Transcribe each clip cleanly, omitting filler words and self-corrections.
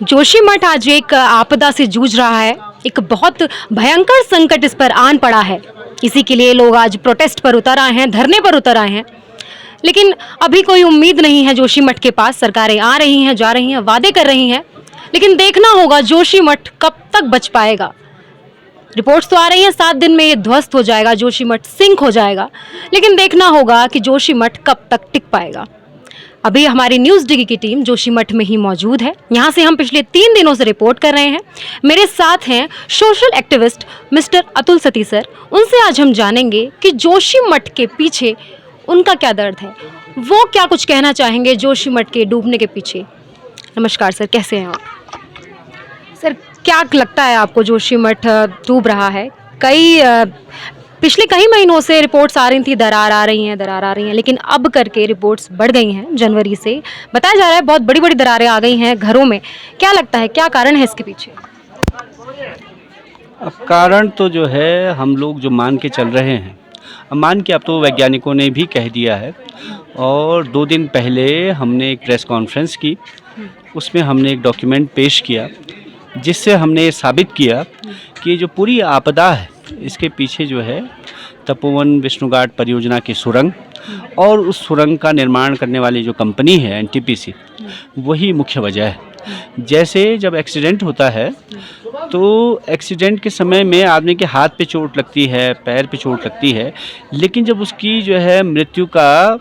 जोशीमठ आज एक आपदा से जूझ रहा है। एक बहुत भयंकर संकट इस पर आन पड़ा है। इसी के लिए लोग आज प्रोटेस्ट पर उतर आए हैं, धरने पर उतर आए हैं। लेकिन अभी कोई उम्मीद नहीं है जोशीमठ के पास। सरकारें आ रही हैं, जा रही हैं, वादे कर रही हैं, लेकिन देखना होगा जोशीमठ कब तक बच पाएगा। रिपोर्ट्स तो आ रही हैं 7 दिन में ये ध्वस्त हो जाएगा, जोशीमठ सिंक हो जाएगा, लेकिन देखना होगा कि जोशीमठ कब तक टिक पाएगा। अभी हमारी न्यूज़ डिगी की टीम जोशीमठ में ही मौजूद है। यहाँ से हम पिछले 3 दिनों से रिपोर्ट कर रहे हैं। मेरे साथ हैं सोशल एक्टिविस्ट मिस्टर अतुल सती सर। उनसे आज हम जानेंगे कि जोशीमठ के पीछे उनका क्या दर्द है, वो क्या कुछ कहना चाहेंगे जोशीमठ के डूबने के पीछे। नमस्कार सर, कैसे हैं आप? सर, क्या लगता है आपको जोशीमठ डूब रहा है? पिछले कई महीनों से रिपोर्ट्स आ रही थी, दरार आ रही हैं, लेकिन अब करके रिपोर्ट्स बढ़ गई हैं। जनवरी से बताया जा रहा है बहुत बड़ी बड़ी दरारें आ गई हैं घरों में। क्या लगता है, क्या कारण है इसके पीछे? अब कारण तो जो है हम लोग जो मान के चल रहे हैं, अब मान के अब तो वैज्ञानिकों ने भी कह दिया है। और 2 दिन पहले हमने एक प्रेस कॉन्फ्रेंस की, उसमें हमने एक डॉक्यूमेंट पेश किया जिससे हमने ये साबित किया कि जो पूरी आपदा है इसके पीछे जो है तपोवन विष्णुघाट परियोजना की सुरंग और उस सुरंग का निर्माण करने वाली जो कंपनी है एनटीपीसी, वही मुख्य वजह है। जैसे जब एक्सीडेंट होता है तो एक्सीडेंट के समय में आदमी के हाथ पे चोट लगती है, पैर पे चोट लगती है, लेकिन जब उसकी जो है मृत्यु का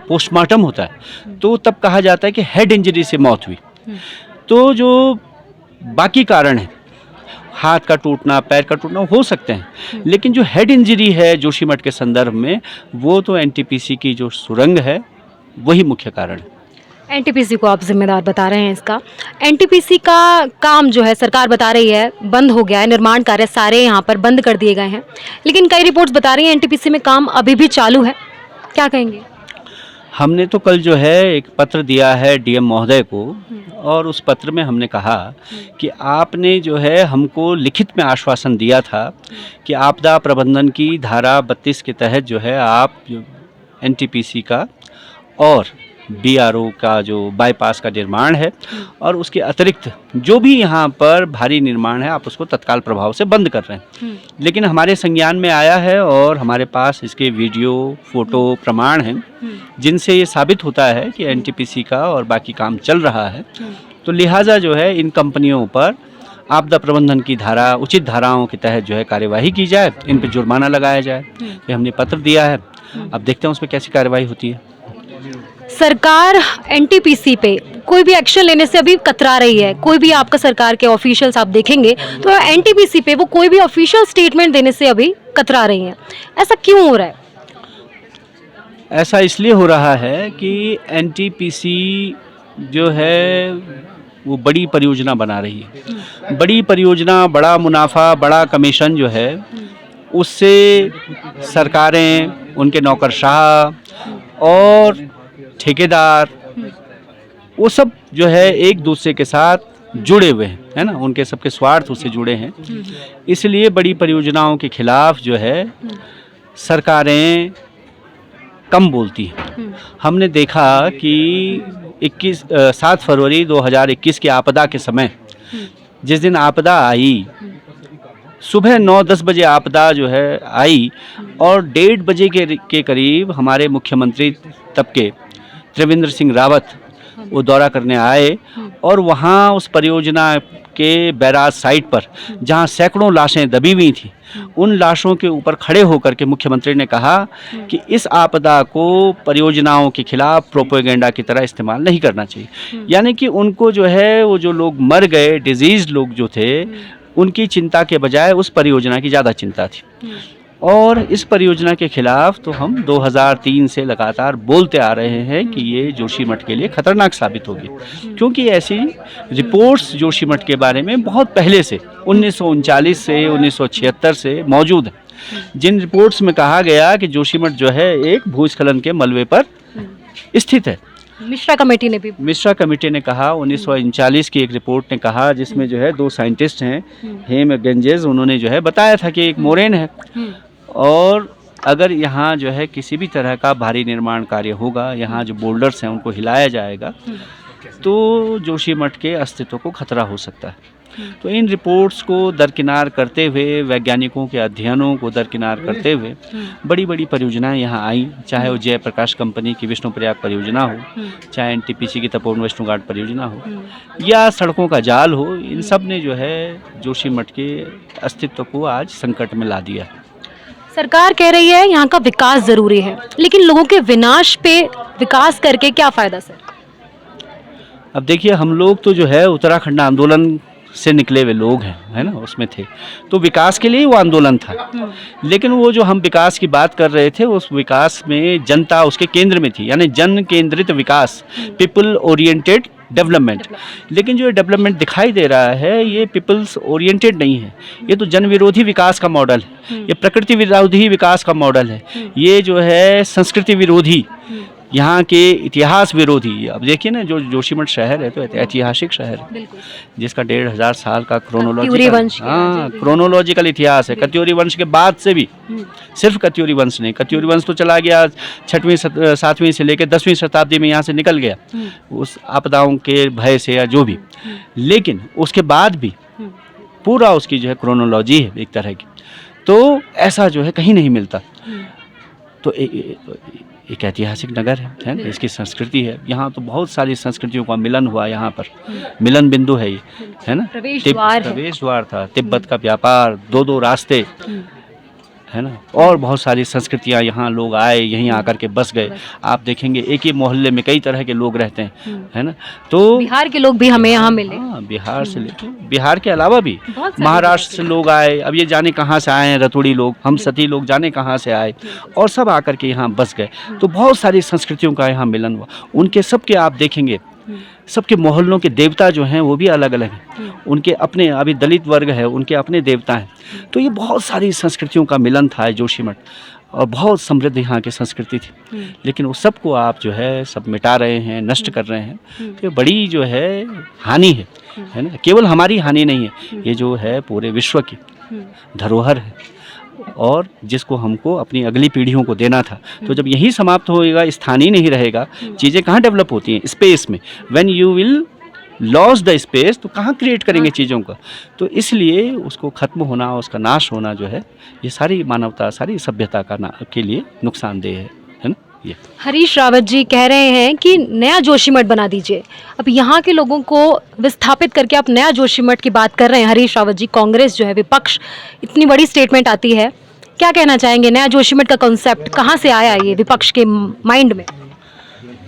पोस्टमार्टम होता है तो तब कहा जाता है कि हेड इंजरी से मौत हुई। तो जो बाकी कारण है, हाथ का टूटना, पैर का टूटना हो सकते हैं, लेकिन जो हेड इंजरी है जोशीमठ के संदर्भ में, वो तो एनटीपीसी की जो सुरंग है वही मुख्य कारण है। एनटीपीसी को आप जिम्मेदार बता रहे हैं इसका। एनटीपीसी का काम जो है सरकार बता रही है बंद हो गया है, निर्माण कार्य सारे यहाँ पर बंद कर दिए गए हैं, लेकिन कई रिपोर्ट्स बता रही हैं एनटीपीसी में काम अभी भी चालू है। क्या कहेंगे? हमने तो कल जो है एक पत्र दिया है डीएम महोदय को, और उस पत्र में हमने कहा कि आपने जो है हमको लिखित में आश्वासन दिया था कि आपदा प्रबंधन की धारा 32 के तहत जो है आप एनटीपीसी का और बीआरओ का जो बाईपास का निर्माण है और उसके अतिरिक्त जो भी यहाँ पर भारी निर्माण है आप उसको तत्काल प्रभाव से बंद कर रहे हैं। लेकिन हमारे संज्ञान में आया है और हमारे पास इसके वीडियो, फोटो, प्रमाण हैं जिनसे ये साबित होता है कि एनटीपीसी का और बाकी काम चल रहा है। तो लिहाजा जो है इन कंपनियों पर आपदा प्रबंधन की धारा, उचित धाराओं के तहत जो है कार्यवाही की जाए, इन पर जुर्माना लगाया जाए। ये हमने पत्र दिया है, अब देखते हैं उसमें कैसी कार्यवाही होती है। सरकार एनटीपीसी पे कोई भी एक्शन लेने से अभी कतरा रही है। कोई भी आपका सरकार के ऑफिशियल्स आप देखेंगे तो एनटीपीसी पे वो कोई भी ऑफिशियल स्टेटमेंट देने से अभी कतरा रही हैं। ऐसा क्यों हो रहा है? ऐसा इसलिए हो रहा है कि एनटीपीसी जो है वो बड़ी परियोजना बना रही है। बड़ी परियोजना, बड़ा मुनाफा, बड़ा कमीशन जो है उससे सरकारें, उनके नौकरशाह और ठेकेदार, वो सब जो है एक दूसरे के साथ जुड़े हुए हैं, है ना, उनके सबके स्वार्थ उससे जुड़े हैं। इसलिए बड़ी परियोजनाओं के खिलाफ जो है सरकारें कम बोलती हैं। हमने देखा कि 7 फरवरी 2021 की आपदा के समय, जिस दिन आपदा आई, सुबह 9-10 बजे आपदा जो है आई और 1:30 बजे के करीब हमारे मुख्यमंत्री तब के त्रिवेंद्र सिंह रावत वो दौरा करने आए और वहाँ उस परियोजना के बैराज साइट पर जहाँ सैकड़ों लाशें दबी हुई थी, उन लाशों के ऊपर खड़े होकर के मुख्यमंत्री ने कहा कि इस आपदा को परियोजनाओं के खिलाफ प्रोपेगेंडा की तरह इस्तेमाल नहीं करना चाहिए। यानी कि उनको जो है वो जो लोग मर गए, डिजीज लोग जो थे, उनकी चिंता के बजाय उस परियोजना की ज़्यादा चिंता थी। और इस परियोजना के खिलाफ तो हम 2003 से लगातार बोलते आ रहे हैं कि ये जोशीमठ के लिए खतरनाक साबित होगी, क्योंकि ऐसी रिपोर्ट्स जोशीमठ के बारे में बहुत पहले से 1939 से 1976 से मौजूद हैं, जिन रिपोर्ट्स में कहा गया कि जोशीमठ जो है एक भूस्खलन के मलबे पर स्थित है। मिश्रा कमेटी ने कहा, 1939 की एक रिपोर्ट ने कहा, जिसमें जो है 2 साइंटिस्ट हैं, हेम गेंजेस, उन्होंने जो है बताया था कि एक मोरेन है और अगर यहाँ जो है किसी भी तरह का भारी निर्माण कार्य होगा, यहाँ जो बोल्डर्स हैं उनको हिलाया जाएगा तो जोशीमठ के अस्तित्व को खतरा हो सकता है। तो इन रिपोर्ट्स को दरकिनार करते हुए, वैज्ञानिकों के अध्ययनों को दरकिनार करते हुए बड़ी बड़ी परियोजनाएं यहाँ आई, चाहे वो जयप्रकाश कंपनी की विष्णुप्रयाग परियोजना हो, चाहे एनटीपीसी की तपोवन वैष्णो घाट परियोजना हो, या सड़कों का जाल हो, इन सब ने जो है जोशीमठ के अस्तित्व को आज संकट में ला दिया। सरकार कह रही है यहाँ का विकास जरूरी है, लेकिन लोगों के विनाश पे विकास करके क्या फायदा सर? अब देखिए, हम लोग तो जो है उत्तराखंड आंदोलन से निकले हुए लोग हैं, है ना, उसमें थे, तो विकास के लिए ही वो आंदोलन था। लेकिन वो जो हम विकास की बात कर रहे थे, उस विकास में जनता उसके केंद्र में थी, यानी जन केंद्रित विकास, पीपल ओरिएंटेड डेवलपमेंट। लेकिन जो डेवलपमेंट दिखाई दे रहा है, ये पीपल्स ओरिएंटेड नहीं है, ये तो जन विरोधी विकास का मॉडल है, ये प्रकृति विरोधी विकास का मॉडल है, ये जो है संस्कृति विरोधी, यहाँ के इतिहास विरोधी। अब देखिए ना, जो जोशीमठ शहर है तो ऐतिहासिक शहर है, जिसका 1500 साल का क्रोनोलॉजिकल इतिहास है। कत्यूरी वंश के बाद से भी, सिर्फ कत्यूरी वंश नहीं, कत्यूरी वंश तो चला गया 6वीं 7वीं से लेकर 10वीं शताब्दी में, यहाँ से निकल गया उस आपदाओं के भय से या जो भी, लेकिन उसके बाद भी पूरा उसकी जो है क्रोनोलॉजी है एक तरह की, तो ऐसा जो है कहीं नहीं मिलता। तो एक ऐतिहासिक नगर है ना, इसकी संस्कृति है, यहाँ तो बहुत सारी संस्कृतियों का मिलन हुआ, यहाँ पर मिलन बिंदु है ये, है ना, प्रवेश द्वार था, तिब्बत का व्यापार, दो रास्ते, है ना, और बहुत सारी संस्कृतियाँ, यहाँ लोग आए, यहीं आकर के बस गए। आप देखेंगे एक ही मोहल्ले में कई तरह के लोग रहते हैं, है ना, तो बिहार के लोग भी हमें यहाँ मिले। हाँ, बिहार से लेकर, बिहार के अलावा भी महाराष्ट्र से लोग आए, अब ये जाने कहाँ से आए हैं, रतुड़ी लोग, हम सती लोग जाने कहाँ से आए, और सब आकर के यहाँ बस गए। तो बहुत सारी संस्कृतियों का यहाँ मिलन हुआ। उनके सबके आप देखेंगे, सबके मोहल्लों के देवता जो हैं वो भी अलग अलग हैं, उनके अपने, अभी दलित वर्ग है, उनके अपने देवता हैं। तो ये बहुत सारी संस्कृतियों का मिलन था जोशीमठ, और बहुत समृद्ध यहाँ की संस्कृति थी। लेकिन वो सबको आप जो है सब मिटा रहे हैं, नष्ट कर रहे हैं, तो ये बड़ी जो है हानि है ना, केवल हमारी हानि नहीं है, ये जो है पूरे विश्व की धरोहर है, और जिसको हमको अपनी अगली पीढ़ियों को देना था। तो जब यही समाप्त होएगा, स्थानीय नहीं रहेगा, चीज़ें कहाँ डेवलप होती हैं? स्पेस में। When you will loss the space, तो कहाँ क्रिएट करेंगे चीज़ों का? तो इसलिए उसको ख़त्म होना, उसका नाश होना जो है, ये सारी मानवता, सारी सभ्यता के लिए नुकसानदेह है ना। ये हरीश रावत जी कह रहे हैं कि नया जोशीमठ बना दीजिए। अब यहाँ के लोगों को विस्थापित करके आप नया जोशीमठ की बात कर रहे हैं हरीश रावत जी, कांग्रेस जो है, विपक्ष, इतनी बड़ी स्टेटमेंट आती है, क्या कहना चाहेंगे? नया जोशीमठ का कॉन्सेप्ट कहाँ से आया ये विपक्ष के माइंड में?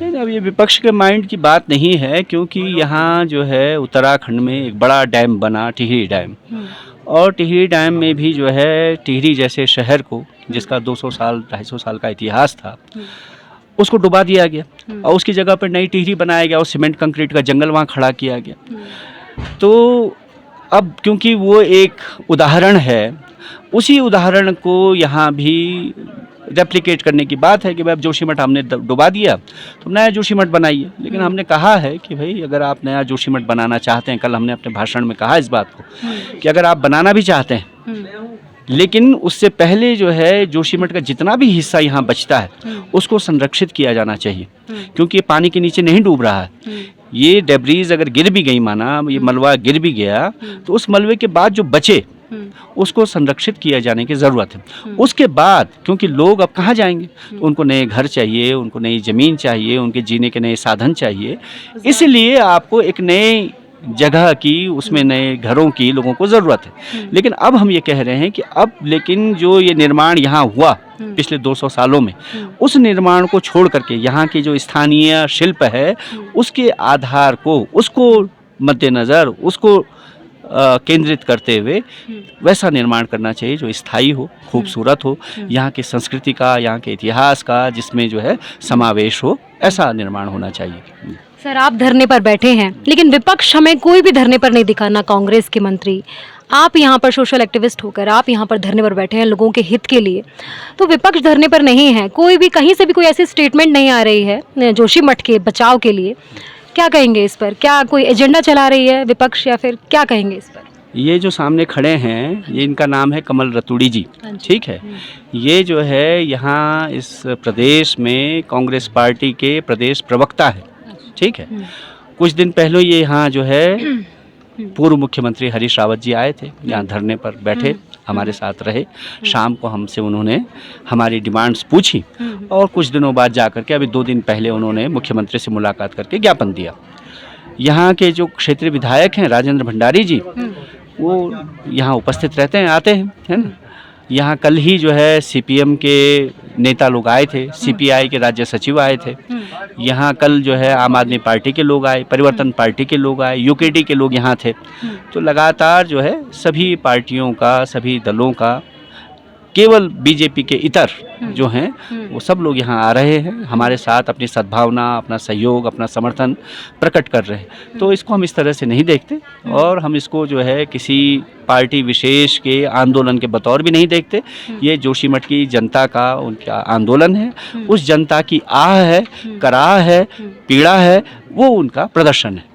नहीं, अब ये विपक्ष के माइंड की बात नहीं है, क्योंकि यहाँ जो है उत्तराखंड में एक बड़ा डैम बना, टिहरी डैम, और टिहरी डैम में भी जो है टिहरी जैसे शहर को, जिसका 200 साल 250 साल का इतिहास था, उसको डुबा दिया गया, और उसकी जगह पर नई टिहरी बनाया गया, और सीमेंट कंक्रीट का जंगल वहाँ खड़ा किया गया। तो अब क्योंकि वो एक उदाहरण है, उसी उदाहरण को यहाँ भी रेप्लिकेट करने की बात है कि भाई अब जोशीमठ हमने डुबा दिया, तो नया जोशीमठ बनाइए। लेकिन हमने कहा है कि भाई अगर आप नया जोशीमठ बनाना चाहते हैं, कल हमने अपने भाषण में कहा इस बात को कि अगर आप बनाना भी चाहते हैं, लेकिन उससे पहले जो है जोशीमठ का जितना भी हिस्सा यहाँ बचता है उसको संरक्षित किया जाना चाहिए, क्योंकि ये पानी के नीचे नहीं डूब रहा है। ये डेब्रीज अगर गिर भी गई, माना ये मलबा गिर भी गया, तो उस मलबे के बाद जो बचे उसको संरक्षित किया जाने की ज़रूरत है। उसके बाद क्योंकि लोग अब कहाँ जाएंगे, तो उनको नए घर चाहिए, उनको नई ज़मीन चाहिए, उनके जीने के नए साधन चाहिए, इसलिए आपको एक नए जगह की, उसमें नए घरों की लोगों को ज़रूरत है। लेकिन अब हम ये कह रहे हैं कि अब लेकिन जो ये निर्माण यहाँ हुआ पिछले 200 सालों में, उस निर्माण को छोड़ करके यहाँ की जो स्थानीय शिल्प है उसके आधार को, उसको मद्देनज़र, उसको केंद्रित करते हुए वैसा निर्माण करना चाहिए जो स्थायी हो, खूबसूरत हो, यहाँ की संस्कृति का, यहाँ के इतिहास का जिसमें जो है समावेश हो, ऐसा निर्माण होना चाहिए। सर, आप धरने पर बैठे हैं, लेकिन विपक्ष हमें कोई भी धरने पर नहीं दिखा, ना कांग्रेस के मंत्री। आप यहाँ पर सोशल एक्टिविस्ट होकर आप यहाँ पर धरने पर बैठे हैं लोगों के हित के लिए, तो विपक्ष धरने पर नहीं है, कोई भी कहीं से भी कोई ऐसी स्टेटमेंट नहीं आ रही है जोशीमठ के बचाव के लिए। क्या कहेंगे इस पर? क्या कोई एजेंडा चला रही है विपक्ष, या फिर क्या कहेंगे इस पर? ये जो सामने खड़े हैं, ये इनका नाम है कमल रतुड़ी जी, ठीक है। ये जो है यहाँ इस प्रदेश में कांग्रेस पार्टी के प्रदेश प्रवक्ता है, ठीक है। कुछ दिन पहले ये यहाँ जो है पूर्व मुख्यमंत्री हरीश रावत जी आए थे, यहाँ धरने पर बैठे, हमारे साथ रहे। शाम को हमसे उन्होंने हमारी डिमांड्स पूछी और कुछ दिनों बाद जा करके अभी 2 दिन पहले उन्होंने मुख्यमंत्री से मुलाकात करके ज्ञापन दिया। यहाँ के जो क्षेत्रीय विधायक हैं राजेंद्र भंडारी जी, वो यहाँ उपस्थित रहते हैं, आते हैं, है ना। यहाँ कल ही जो है सीपीएम के नेता लोग आए थे, सीपीआई के राज्य सचिव आए थे, यहाँ कल जो है आम आदमी पार्टी के लोग आए, परिवर्तन पार्टी के लोग आए, यूकेडी के लोग यहाँ थे। तो लगातार जो है सभी पार्टियों का, सभी दलों का, केवल बीजेपी के इतर जो हैं वो सब लोग यहाँ आ रहे हैं, हमारे साथ अपनी सद्भावना, अपना सहयोग, अपना समर्थन प्रकट कर रहे हैं। तो इसको हम इस तरह से नहीं देखते और हम इसको जो है किसी पार्टी विशेष के आंदोलन के बतौर भी नहीं देखते। ये जोशीमठ की जनता का, उनका आंदोलन है, उस जनता की आह है, कराह है, पीड़ा है, वो उनका प्रदर्शन है।